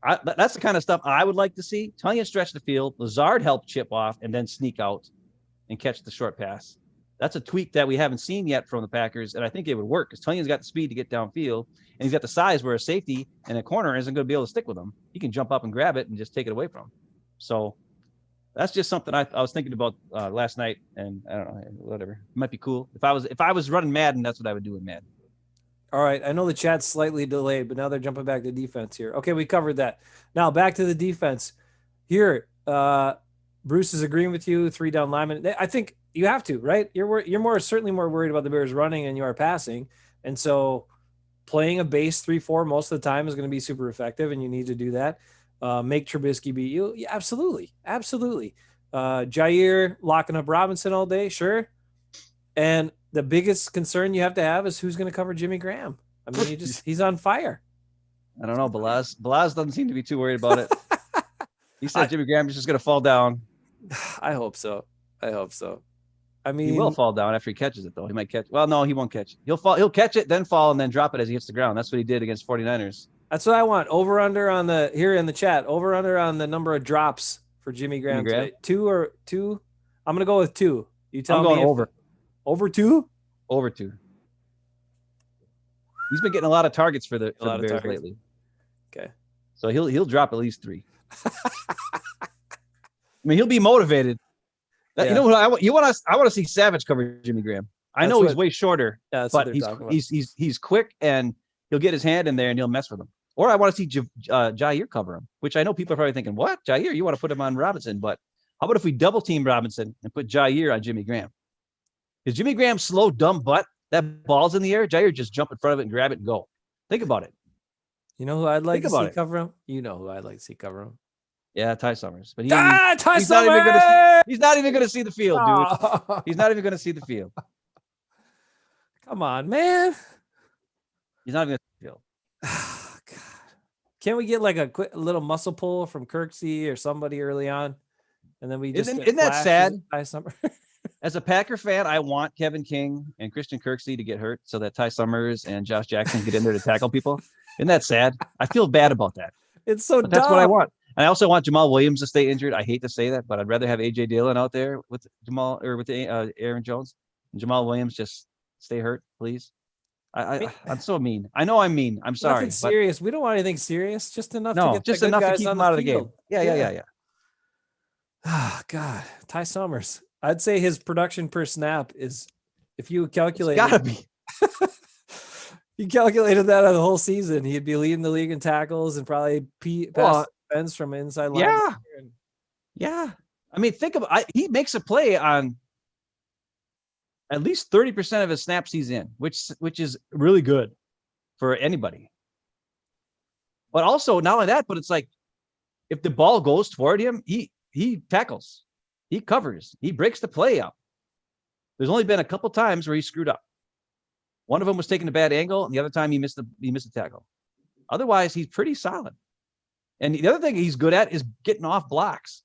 That's the kind of stuff I would like to see. Tunyon stretch the field, Lazard help chip off, and then sneak out and catch the short pass. That's a tweak that we haven't seen yet from the Packers, and I think it would work because Tunyon's got the speed to get downfield, and he's got the size where a safety and a corner isn't going to be able to stick with him. He can jump up and grab it and just take it away from him. So that's just something I was thinking about last night, and I don't know, whatever. It might be cool. If I was running Madden, that's what I would do in Madden. All right. I know the chat's slightly delayed, but now they're jumping back to defense here. Okay, we covered that. Now back to the defense. Here, Bruce is agreeing with you. 3 down linemen. I think you have to, right? You're certainly more worried about the Bears running than you are passing, and so playing a base 3-4 most of the time is going to be super effective, and you need to do that. Make Trubisky beat you. Yeah, absolutely. Jair locking up Robinson all day. Sure. And the biggest concern you have to have is who's going to cover Jimmy Graham. I mean, he's on fire. I don't know. Balaz doesn't seem to be too worried about it. He said Jimmy Graham is just going to fall down. I hope so. I mean, he will fall down after he catches it, though. He might catch. Well, no, he won't catch it. He'll fall. He'll catch it, then fall, and then drop it as he hits the ground. That's what he did against 49ers. That's what I want. Over under on here in the chat. Over under on the number of drops for Jimmy Graham today. 2 or 2. I'm gonna go with 2. You tell me. I'm going over. Over 2. Over 2. He's been getting a lot of targets for the Bears lately. Okay. So he'll drop at least 3. I mean, he'll be motivated. You know what I want to see Savage cover Jimmy Graham. I know he's way shorter, but he's quick and he'll get his hand in there and he'll mess with him. Or I want to see Jair cover him, which I know people are probably thinking, what? Jair? You want to put him on Robinson? But how about if we double team Robinson and put Jair on Jimmy Graham? Because Jimmy Graham's slow, dumb butt, that ball's in the air, Jair just jump in front of it and grab it and go. Think about it. You know who I'd like to see cover him? You know who I'd like to see cover him? Yeah, Ty Summers. But Ty he's Summers! He's not even going to see the field, dude. He's not even going to see the field. Come on, man. He's not even going to see the field. God. Can't we get like a quick little muscle pull from Kirksey or somebody early on? And then we just isn't that sad? Ty Summers. As a Packer fan, I want Kevin King and Christian Kirksey to get hurt so that Ty Summers and Josh Jackson get in there to tackle people. Isn't that sad? I feel bad about that. It's so dumb. That's what I want. And I also want Jamal Williams to stay injured. I hate to say that, but I'd rather have AJ Dillon out there with Jamal or with Aaron Jones. And Jamal Williams just stay hurt, please. I'm so mean. I know I'm mean. I'm sorry. Nothing serious. We don't want anything serious. Just enough to No, get just the good enough to guys keep on him the out of the field. game. Yeah. Ah, God, Ty Summers. I'd say his production per snap is, if you It's calculated, gotta be. you calculated that on the whole season, he'd be leading the league in tackles and probably pass Well, defense from inside yeah, linebacker. yeah. I mean, think about he makes a play on at least 30% of his snaps he's in, which is really good for anybody. But also not only that, but it's like if the ball goes toward him, he tackles, he covers, he breaks the play up. There's only been a couple times where he screwed up. One of them was taking a bad angle, and the other time he missed the tackle. Otherwise, he's pretty solid. And the other thing he's good at is getting off blocks,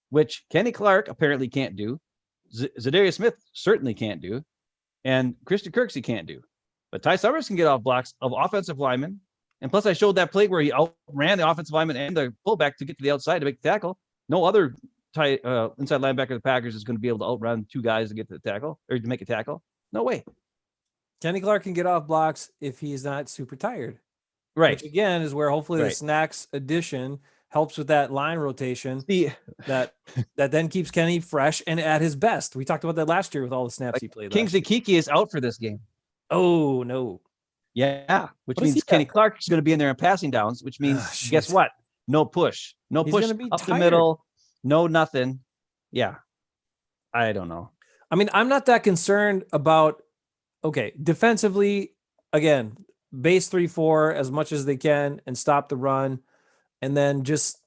which Kenny Clark apparently can't do. Zadarius Smith certainly can't do. And Christian Kirksey can't do. But Ty Summers can get off blocks of offensive linemen. And plus, I showed that play where he outran the offensive lineman and the fullback to get to the outside to make the tackle. No other inside linebacker of the Packers is going to be able to outrun two guys to get to the tackle or to make a tackle. No way. Kenny Clark can get off blocks if he's not super tired. Right. Which again is where hopefully the snacks addition helps with that line rotation that then keeps Kenny fresh and at his best. We talked about that last year with all the snaps he played. Kingsley Keke is out for this game. Oh, no. Yeah, which means Kenny Clark is going to be in there in passing downs, which means guess what? No push. No He's push up the middle. No nothing. Yeah. I don't know. I mean, I'm not that concerned about, defensively, again, base 3-4 as much as they can and stop the run. And then just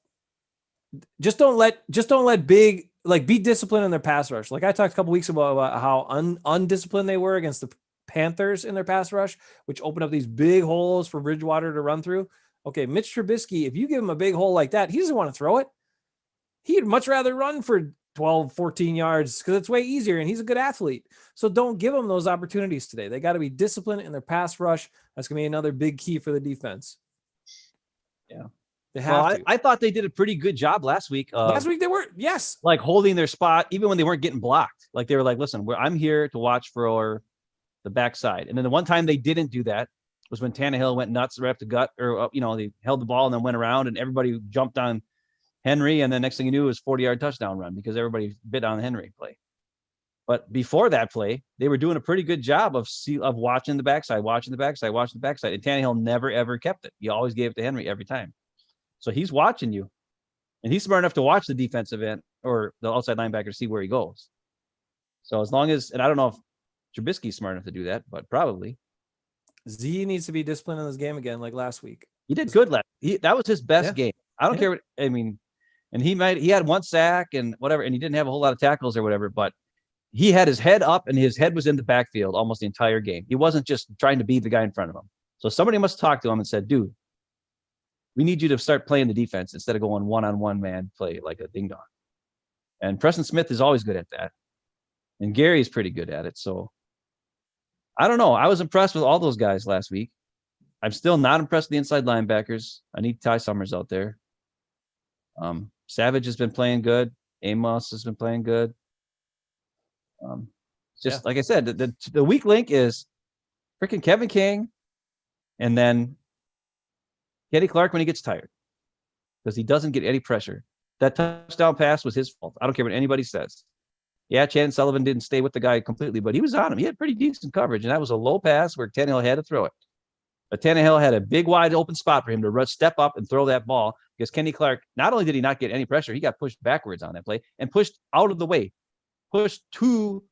don't let big, like, be disciplined in their pass rush. Like I talked a couple weeks ago about how undisciplined they were against the Panthers in their pass rush, which opened up these big holes for Bridgewater to run through. Okay, Mitch Trubisky, if you give him a big hole like that, he doesn't want to throw it. He'd much rather run for 12, 14 yards because it's way easier and he's a good athlete. So don't give him those opportunities today. They got to be disciplined in their pass rush. That's going to be another big key for the defense. Yeah. They have to. I thought they did a pretty good job last week. Last week they were, yes. Like holding their spot, even when they weren't getting blocked. Like they were like, listen, I'm here to watch for the backside. And then the one time they didn't do that was when Tannehill went nuts right up the gut, or, they held the ball and then went around and everybody jumped on Henry. And then next thing you knew, it was 40-yard touchdown run because everybody bit on the Henry play. But before that play, they were doing a pretty good job of watching the backside. And Tannehill never, ever kept it. He always gave it to Henry every time. So he's watching you. And he's smart enough to watch the defensive end or the outside linebacker to see where he goes. So as long as, and I don't know if Trubisky's smart enough to do that, but probably. Z needs to be disciplined in this game again, like last week. He did good that was his best game. I don't care what, I mean, and he had one sack and whatever, and he didn't have a whole lot of tackles or whatever, but he had his head up and his head was in the backfield almost the entire game. He wasn't just trying to beat the guy in front of him. So somebody must talk to him and said, dude, we need you to start playing the defense instead of going one-on-one man play like a ding-dong. And Preston Smith is always good at that. And Gary's pretty good at it. So I don't know. I was impressed with all those guys last week. I'm still not impressed with the inside linebackers. I need Ty Summers out there. Savage has been playing good. Amos has been playing good. Like I said, the weak link is freaking Kevin King and then Kenny Clark when he gets tired because he doesn't get any pressure. That touchdown pass was his fault. I don't care what anybody says. Yeah, Chan Sullivan didn't stay with the guy completely, but he was on him. He had pretty decent coverage, and that was a low pass where Tannehill had to throw it. But Tannehill had a big, wide open spot for him to step up and throw that ball because Kenny Clark, not only did he not get any pressure, he got pushed backwards on that play and pushed out of the way, pushed to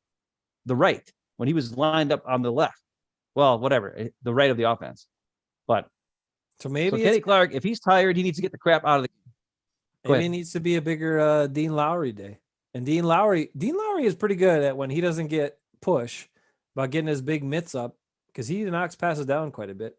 the right when he was lined up on the left. Well, whatever, the right of the offense. But so Kenny Clark, if he's tired, he needs to get the crap out of the game. Maybe it needs to be a bigger Dean Lowry day. And Dean Lowry is pretty good at when he doesn't get push about getting his big mitts up because he knocks passes down quite a bit.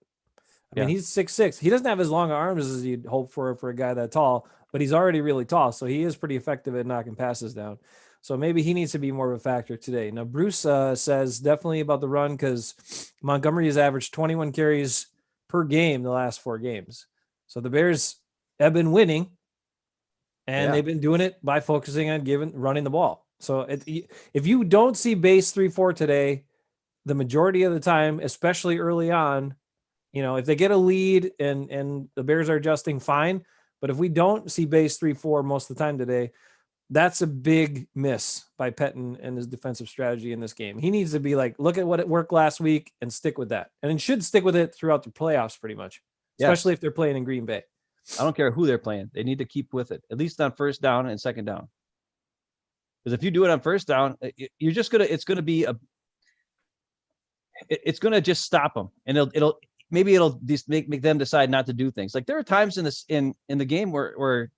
I mean, he's 6'6". He doesn't have as long arms as you'd hope for a guy that tall, but he's already really tall. So he is pretty effective at knocking passes down. So maybe he needs to be more of a factor today. Now, Bruce says definitely about the run because Montgomery has averaged 21 carries per game the last 4 games. So the Bears have been winning. And they've been doing it by focusing on running the ball. So if you don't see base 3-4 today, the majority of the time, especially early on, if they get a lead and the Bears are adjusting, fine. But if we don't see base 3-4 most of the time today, that's a big miss by Pettin and his defensive strategy in this game. He needs to be like, look at what it worked last week and stick with that. And it should stick with it throughout the playoffs pretty much, especially if they're playing in Green Bay. I don't care who they're playing. They need to keep with it, at least on first down and second down. Because if you do it on first down, you're just going to, it's going to just stop them. And it'll just make them decide not to do things. Like there were times in the game where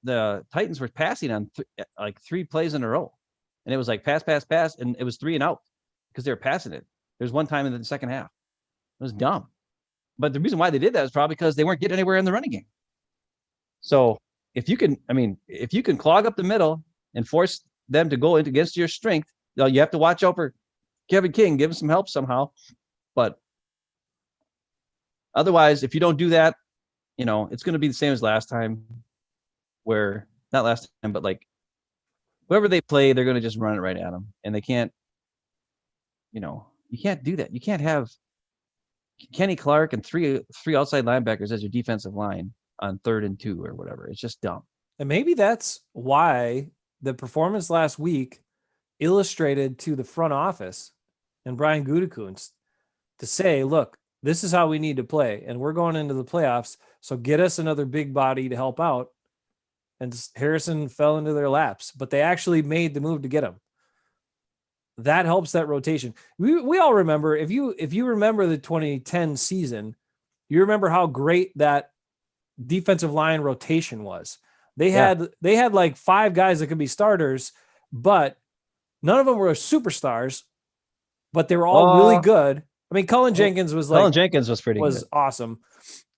the Titans were passing on like 3 plays in a row, and it was like pass, and it was 3 and out because they were passing it. There's one time in the second half. It was dumb. But the reason why they did that is probably because they weren't getting anywhere in the running game. So if you can clog up the middle and force them to go against your strength, you have to watch out for Kevin King, give him some help somehow. But otherwise, if you don't do that, it's going to be the same as last time, where not last time, but like whoever they play, they're going to just run it right at them, and they can't. You can't do that. You can't have Kenny Clark and three outside linebackers as your defensive line on 3rd and 2 or whatever. It's just dumb. And maybe that's why the performance last week illustrated to the front office and Brian Gutekunst to say, look, this is how we need to play, and we're going into the playoffs, so get us another big body to help out. And Harrison fell into their laps, but they actually made the move to get him. That helps that rotation. We all remember, if you remember the 2010 season, you remember how great that defensive line rotation was. They had like 5 guys that could be starters, but none of them were superstars, but they were all really good. I mean, Cullen Jenkins was pretty good. Awesome.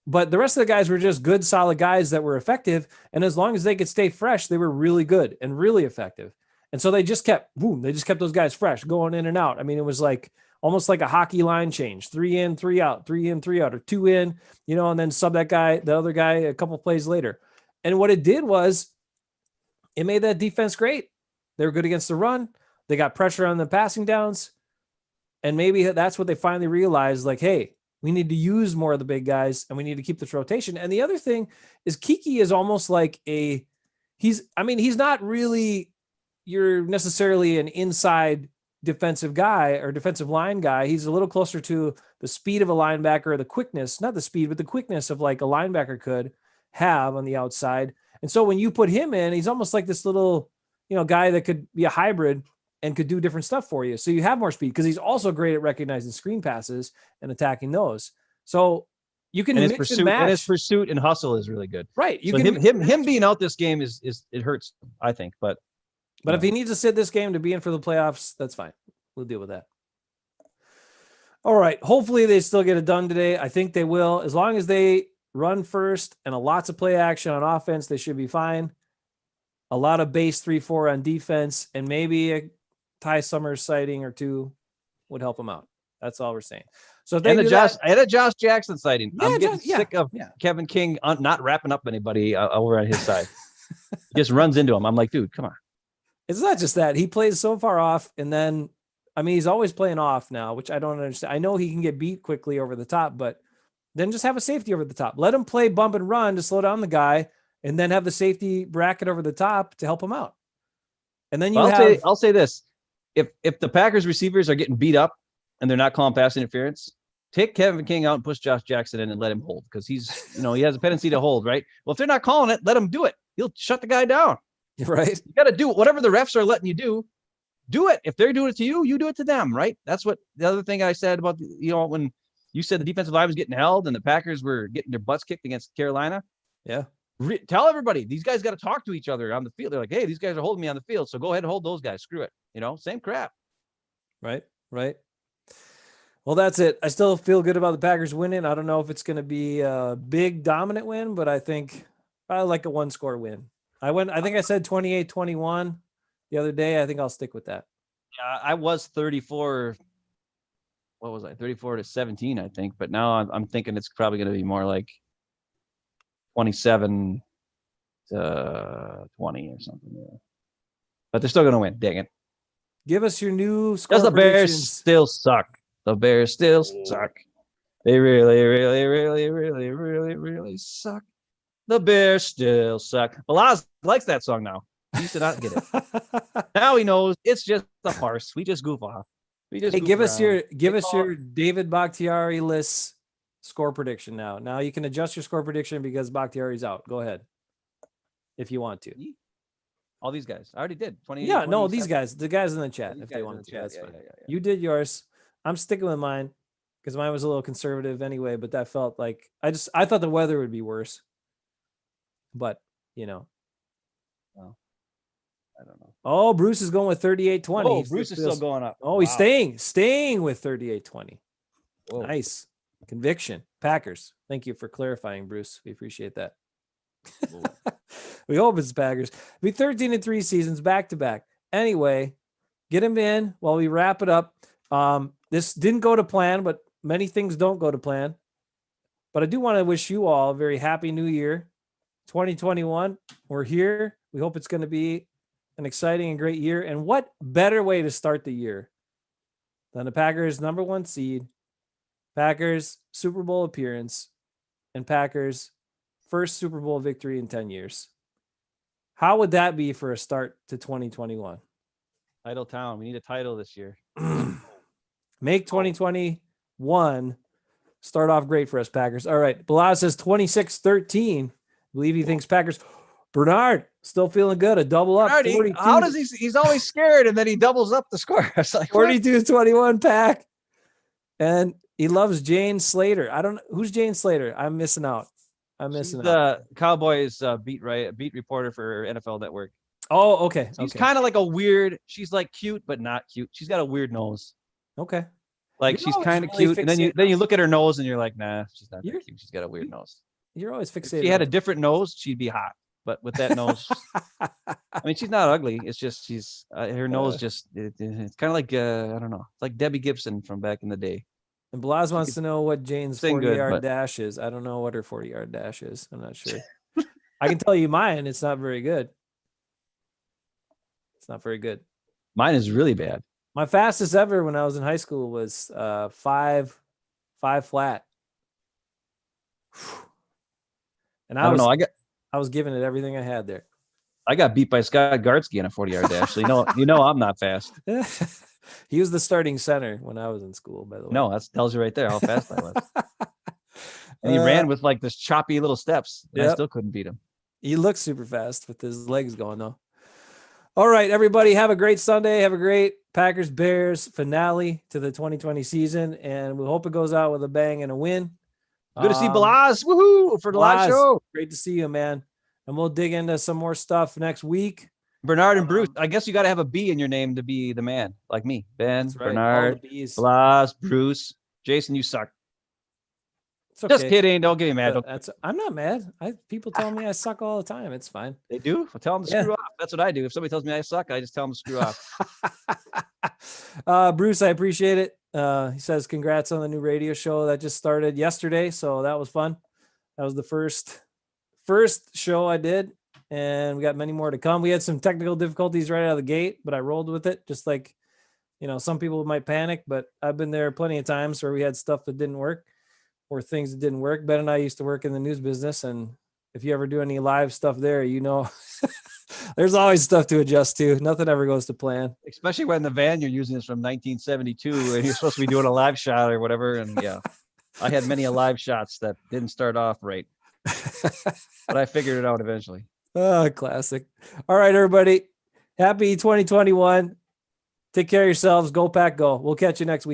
But the rest of the guys were just good, solid guys that were effective. And as long as they could stay fresh, they were really good and really effective. And so they just kept those guys fresh, going in and out. I mean, it was like almost like a hockey line change: 3 in, 3 out, 3 in, 3 out, or 2 in, and then sub the other guy a couple plays later. And what it did was it made that defense great. They were good against the run. They got pressure on the passing downs. And maybe that's what they finally realized, like, hey, we need to use more of the big guys, and we need to keep this rotation. And the other thing is Kiki is almost like he's not really necessarily an inside defensive guy or defensive line guy. He's a little closer to the speed of a linebacker, or the quickness, not the speed, but the quickness of like a linebacker could have on the outside. And so when you put him in, he's almost like this little, guy that could be a hybrid and could do different stuff for you. So you have more speed, because he's also great at recognizing screen passes and attacking those. So you can mix and match. And his pursuit and hustle is really good. Right. Him being out this game is it hurts, I think. But if he needs to sit this game to be in for the playoffs, that's fine. We'll deal with that. All right. Hopefully they still get it done today. I think they will. As long as they run first and lots of play action on offense, they should be fine. A lot of base 3-4 on defense, and maybe a Ty Summers sighting or 2 would help them out. That's all we're saying. So if they I had a Josh Jackson sighting. I'm getting sick of Kevin King not wrapping up anybody over on his side. He just runs into him. I'm like, dude, come on. It's not just that. He plays so far off, and then, he's always playing off now, which I don't understand. I know he can get beat quickly over the top, but then just have a safety over the top. Let him play bump and run to slow down the guy, and then have the safety bracket over the top to help him out. And then I'll say this. If the Packers receivers are getting beat up and they're not calling pass interference, take Kevin King out and push Josh Jackson in and let him hold, because he's, he has a tendency to hold, right? Well, if they're not calling it, let him do it. He'll shut the guy down. Right. You got to do whatever the refs are letting you do it. If they're doing it to you, you do it to them, right? That's what the other thing I said about, when you said the defensive line was getting held and the Packers were getting their butts kicked against Carolina. Yeah. Tell everybody, these guys got to talk to each other on the field. They're like, hey, these guys are holding me on the field, so go ahead and hold those guys. Screw it. Same crap. Right. Well, that's it. I still feel good about the Packers winning. I don't know if it's going to be a big dominant win, but I think I like a 1-score win. I think I said 28-21 the other day. I think I'll stick with that. Yeah, I was 34. What was I? 34-17, I think. But now I'm thinking it's probably going to be more like 27-20 or something. Yeah. But they're still going to win. Dang it. Give us your new score Because the Bears predictions. still suck. The Bears still suck. They really, really, really, really, really, really suck. The Bears still suck. Balaz likes that song now. He used to not get it. Now he knows it's just a farce. We just goof off. We just Hey, goof give us around. your David Bakhtiari list score prediction now. Now you can adjust your score prediction because Bakhtiari's out. Go ahead. If you want to. All these guys. I already did. 28. Yeah, no, these guys, the guys in the chat, if they want to. That's fine. You did yours. I'm sticking with mine because mine was a little conservative anyway, but that felt like I thought the weather would be worse. But, Well, I don't know. Oh, Bruce is going with 38-20. Oh, Bruce is still going up. Oh, he's staying with 38-20. Nice. Conviction. Packers. Thank you for clarifying, Bruce. We appreciate that. We hope it's Packers. Be 13-3 seasons back to back. Anyway, get him in while we wrap it up. This didn't go to plan, but many things don't go to plan. But I do want to wish you all a very happy new year. 2021. We're here. We hope it's going to be an exciting and great year. And what better way to start the year than the Packers' #1 seed, Packers Super Bowl appearance, and Packers first Super Bowl victory in 10 years. How would that be for a start to 2021? Title town. We need a title this year. Make 2021 start off great for us, Packers. All right. Balaz says 26-13. I believe he thinks Packers. Bernard still feeling good. A double up. Bernard, how does he's always scared and then he doubles up the score. It's like 42-21 Pack. And he loves Jane Slater. I don't know who's Jane Slater. I'm missing out. She's the Cowboys beat reporter for NFL Network. Oh, okay. She's kind of like a weird. She's like cute, but not cute. She's got a weird nose. Okay. Like she's kind of cute, and then you look at her nose and you're like, nah, she's not that cute. She's got a weird nose. You're always fixated. If she had a different nose, she'd be hot. But with that nose, I mean, she's not ugly. It's just her nose just it's kind of like I don't know. It's like Debbie Gibson from back in the day. And Blas wants to know what Jane's 40-yard dash is. I don't know what her 40-yard dash is. I'm not sure. I can tell you mine. It's not very good. It's not very good. Mine is really bad. My fastest ever when I was in high school was 5 flat. And I don't know. I was giving it everything I had there. I got beat by Scott Gartsky in a 40-yard dash. So you know I'm not fast. He was the starting center when I was in school, by the way. No, that tells you right there how fast I was. And he ran with like this choppy little steps. And I still couldn't beat him. He looks super fast with his legs going, though. All right, everybody, have a great Sunday. Have a great Packers-Bears finale to the 2020 season. And we hope it goes out with a bang and a win. Good to see Balaz. Woohoo! For the live show. Great to see you, man. And we'll dig into some more stuff next week. Bernard and Bruce. I guess you got to have a B in your name to be the man, like me. Ben, right. Bernard, Balaz, Bruce, Jason. You suck. It's okay. Just kidding. Don't get me mad. I'm not mad. People tell me I suck all the time. It's fine. They do? Well, tell them to screw off. That's what I do. If somebody tells me I suck, I just tell them to screw off. Bruce, I appreciate it. He says, congrats on the new radio show that just started yesterday. So that was fun. That was the first show I did. And we got many more to come. We had some technical difficulties right out of the gate, but I rolled with it. Just like, some people might panic, but I've been there plenty of times where we had stuff that didn't work or things that didn't work. Ben and I used to work in the news business. And if you ever do any live stuff there, there's always stuff to adjust to. Nothing ever goes to plan. Especially when the van you're using is from 1972 and you're supposed to be doing a live shot or whatever. And yeah, I had many live shots that didn't start off right, but I figured it out eventually. Oh, classic. All right, everybody. Happy 2021. Take care of yourselves. Go Pack, go. We'll catch you next week.